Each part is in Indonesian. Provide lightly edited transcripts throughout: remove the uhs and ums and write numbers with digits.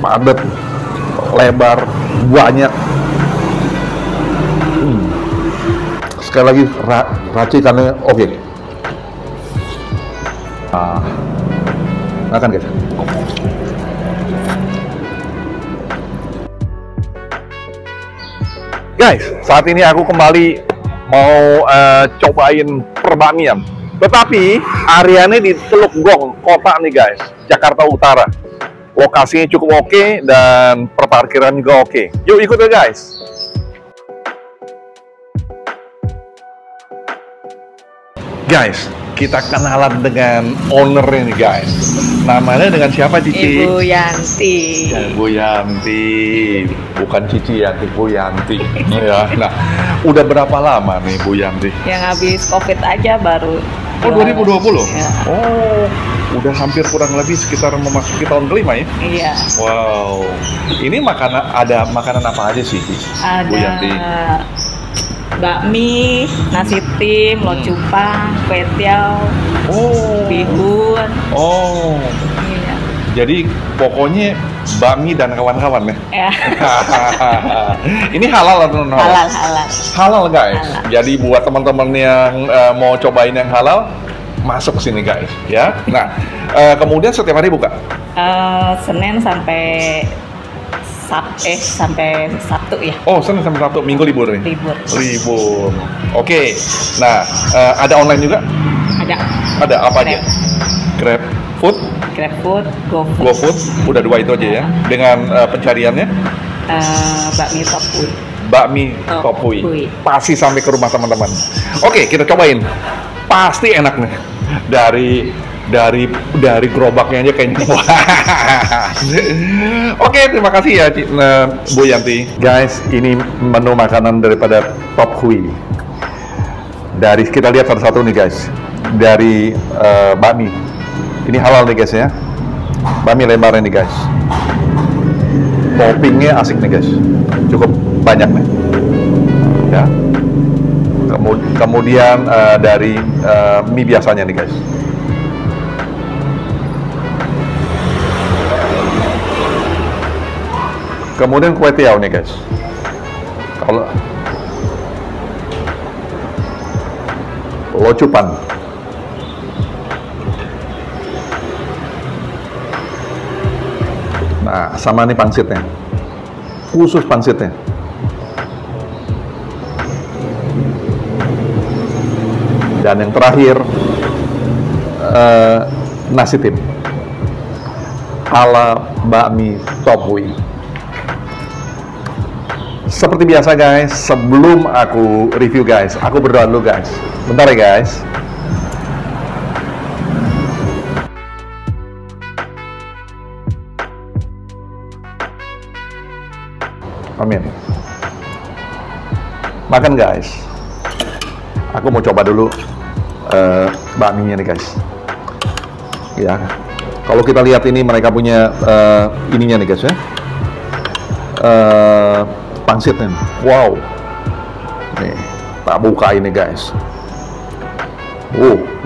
padat, lebar, banyak. Sekali lagi racikannya oke. Makan guys. Guys, saat ini aku kembali mau cobain perbakmian. Tetapi areanya di Teluk Gong, kota nih guys, Jakarta Utara. Lokasinya cukup oke dan perparkiran juga oke. Yuk ikut ya guys. Guys, kita kenalan dengan ownernya nih guys. Namanya dengan siapa Cici? Ibu Yanti. Ya, Bu Yanti, bukan Cici Yanti, Bu Yanti. Ya, nah, udah berapa lama nih Bu Yanti? Yang habis COVID aja baru. Oh 2020? Ya. Oh, udah hampir kurang lebih sekitar memasuki tahun kelima ya? Iya. Wow, ini ada makanan apa aja sih Bu Yanti? Ada bakmi, nasi tim, locupang, kue tiaw, bihun. Oh. Iya. Jadi pokoknya bakmi dan kawan-kawan ya? Ya. Ini halal atau non halal? Halal, halal. Halal guys. Halal. Jadi buat teman-teman yang mau cobain yang halal, masuk ke sini guys ya. Nah, kemudian setiap hari buka? Senin sampai sampai Sabtu ya. Oh, Senin sampai Sabtu, Minggu libur nih? Libur. Libur. Oke. Nah, ada online juga? Ada. Ada apa aja? Grab Food, GrabFood, GoFood. GoFood, udah dua itu aja ya. Dengan pencariannya? Bakmi topui. Bakmi topui. Pasti sampai ke rumah teman-teman. Oke, kita cobain. Pasti enak nih. Dari gerobaknya aja kayaknya. Oke, terima kasih ya Bu Yanti. Guys, ini menu makanan daripada Top Hui. Dari kita lihat satu-satu nih guys. Dari bakmi. Ini halal nih guys ya. Bakmi lebar nih guys. Toppingnya asik nih guys. Cukup banyak nih. Ya. Kemudian dari mie biasanya nih guys. Kemudian kue tiaw nih guys. Kalau locupan. Nah, sama nih pangsitnya. Khusus pangsitnya. Dan yang terakhir nasi tim ala bakmi topui. Seperti biasa guys, sebelum aku review guys, aku berdoa dulu guys. Bentar ya guys. Amin. Makan guys. Aku mau coba dulu bakminya nih guys. Ya, kalau kita lihat ini mereka punya ininya nih guys ya. Pangsitnya. Wow. Nih, tak buka ini guys.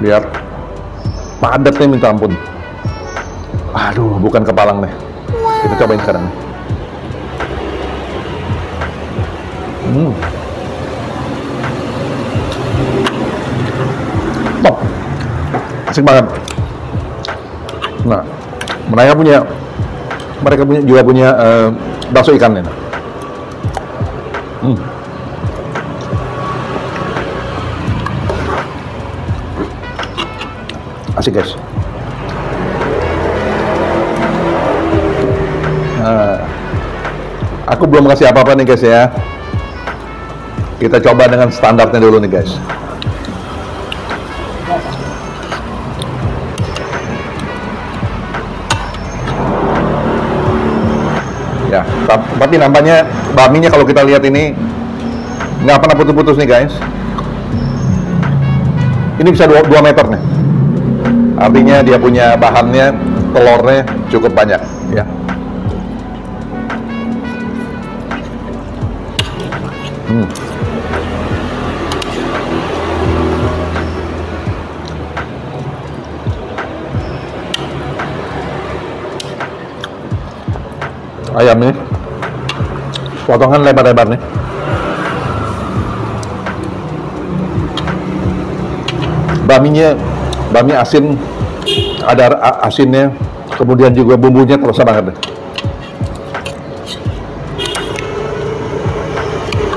Lihat. Padatnya minta ampun. Aduh, bukan kepalang nih. Kita cobain sekarang. Top. Asik banget. Nah, mereka juga punya bakso ikannya. Asik guys. Aku belum kasih apa-apa nih guys ya. Kita coba dengan standarnya dulu nih guys. Ya, tapi nampaknya bakminya kalau kita lihat ini nggak pernah putus-putus nih guys. Ini bisa 2 meter nih. Artinya dia punya bahannya, telurnya cukup banyak ya. ayam ini, potongan lebar-lebar nih. Bami asin, ada asinnya, kemudian juga bumbunya terasa banget deh.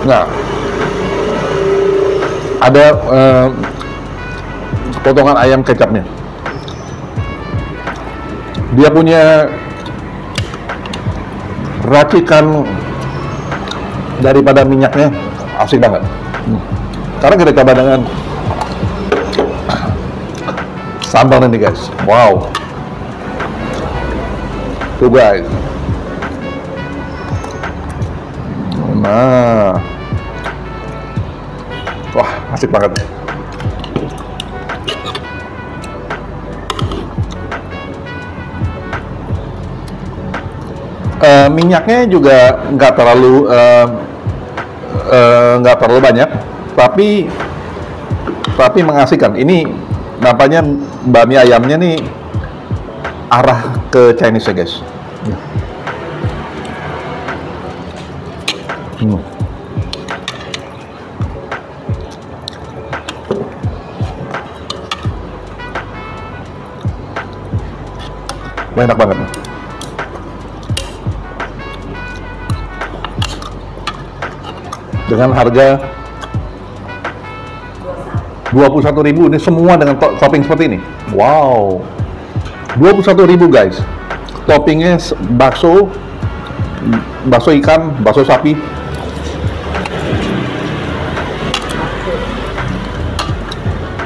Nah, ada potongan ayam kecapnya. Dia punya racikan daripada minyaknya asik banget. Sekarang kita coba dengan sambal ini guys. Wow. Tuh guys. Nah. Wah, asik banget. Minyaknya juga nggak terlalu banyak, tapi mengasihkan. Ini nampaknya bami ayamnya nih arah ke Chinese ya guys. Enak banget. Dengan harga 21.000 ini semua dengan topping seperti ini. Wow. 21.000 guys. Toppingnya bakso ikan, bakso sapi.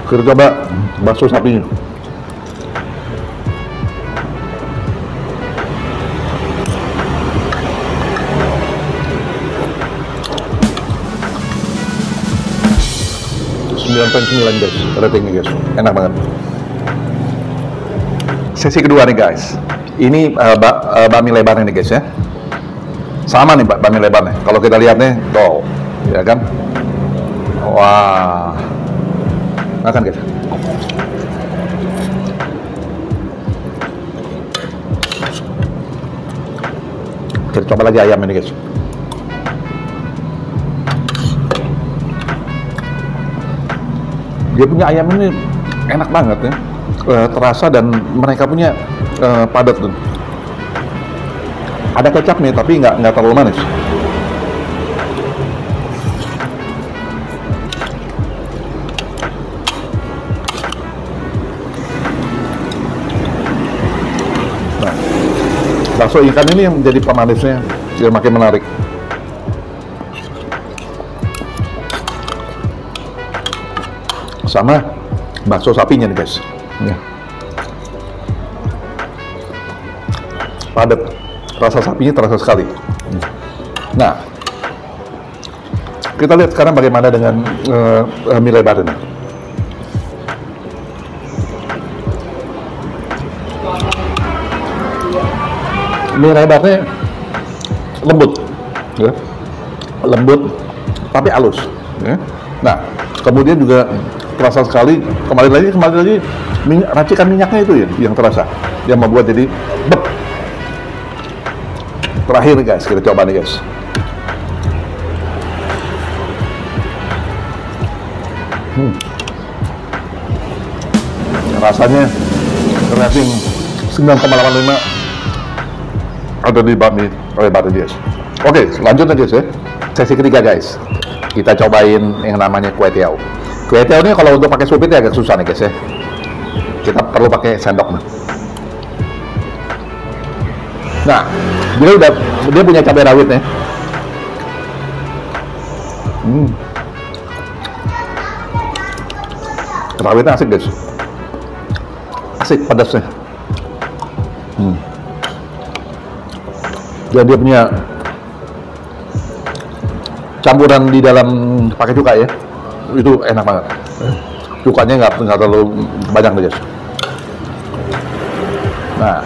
Kita coba bakso sapinya. $9.9 guys, ratingnya guys, enak banget. Sesi kedua nih guys, ini bami lebarnya nih guys ya, sama nih bami lebarnya. Kalau kita lihat nih, tuh, ya kan, wah, makan guys. Kita coba lagi ayam ini guys. Dia punya ayam ini enak banget ya, terasa dan mereka punya padat tuh. Ada kecap nih tapi nggak terlalu manis. Nah, bakso ikan ini yang menjadi pemanisnya, yang makin menarik. Sama bakso sapinya nih guys, ya. Padat, rasa sapinya terasa sekali. Nah, kita lihat sekarang bagaimana dengan mie lebar ini. Mie lebarnya lembut, ya. Lembut tapi halus. Ya. Nah, kemudian juga terasa sekali, kembali lagi racikan minyaknya itu ya yang terasa, yang membuat jadi bep. Terakhir guys, kita coba nih guys. Rasanya rating 9,85 ada di bami lebar guys. Oke, lanjut aja guys ya. Sesi ketiga guys, kita cobain yang namanya kue tiao. Kue tiao ini kalau untuk pakai supit ya agak susah nih guys ya. Kita perlu pakai sendok nih. Nah, dia punya cabai rawit nih. Rawitnya asik guys. Asik pedasnya. Dan dia punya campuran di dalam pakai cuka ya. Itu enak banget. Cukanya nggak terlalu banyak nih guys. Nah,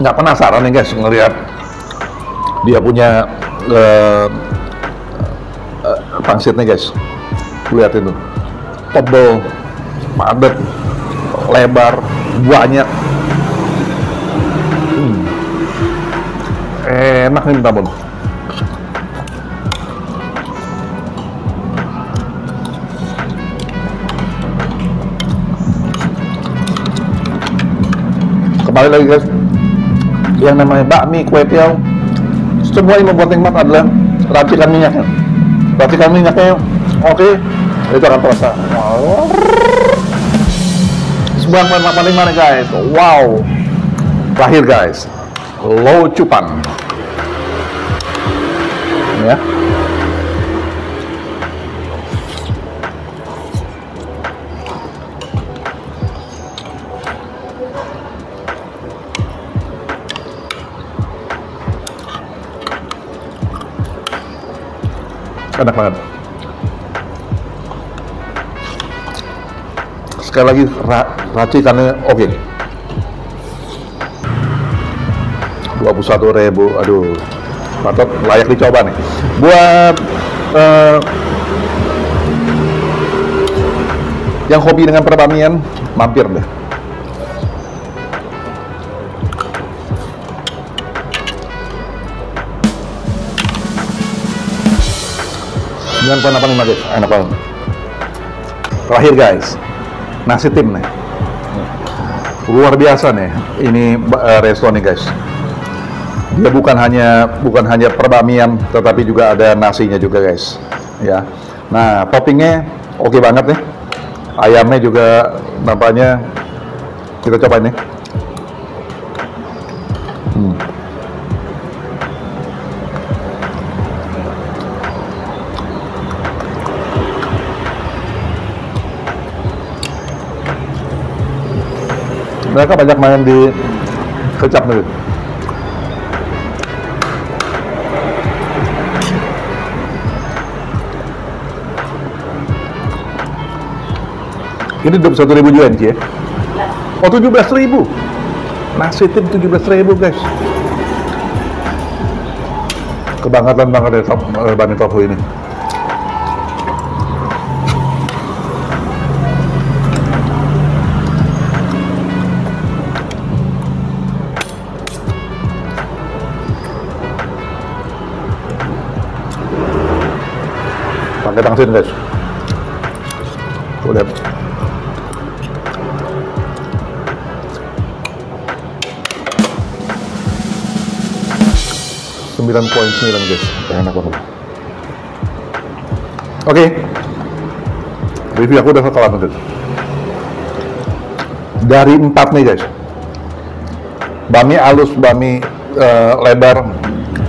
nggak penasaran nih guys ngelihat dia punya pangsit nih guys. Lihat itu, tebel, padat, lebar, banyak. Enak nih minta ampun. Kembali lagi guys, yang namanya bakmi, kue tiaw, semua yang membuat nikmat adalah racikan minyaknya. Racikan minyaknya, oke, itu akan terasa. Semua yang paling mana guys, wow. Terakhir guys, locupan, ya. Enak banget. Sekali lagi racikannya oke. 21.000, aduh, patut layak dicoba nih. Buat yang hobi dengan perbamian, mampir deh. Jangan apa nih guys, enak banget. Terakhir guys, nasi tim nih, luar biasa nih. Ini resto nih guys. Dia bukan hanya perbamian, tetapi juga ada nasinya juga guys. Ya, nah toppingnya oke banget nih. Ayamnya juga nampaknya, kita cobain nih. Mereka banyak main di kecap nih. Ini 21.000 yuan ya? Oh 17.000. Nasi tim 17.000 guys. Kebanggaan banget ya Bani Tofu ini. Pakai tangsin guys. Tuh lihat. $9.9 guys, enak banget. Oke, review aku udah kelar guys. Dari 4 nih guys, bami halus, bami lebar,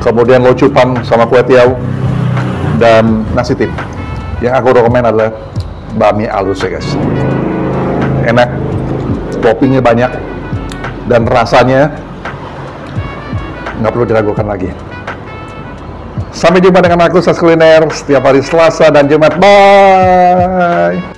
kemudian locupan sama kue tiaw, dan nasi tim. Yang aku rekomen adalah bami halus ya guys. Enak, toppingnya banyak, dan rasanya nggak perlu diragukan lagi. Sampai jumpa dengan aku, Sas Kuliner, setiap hari Selasa dan Jumat. Bye!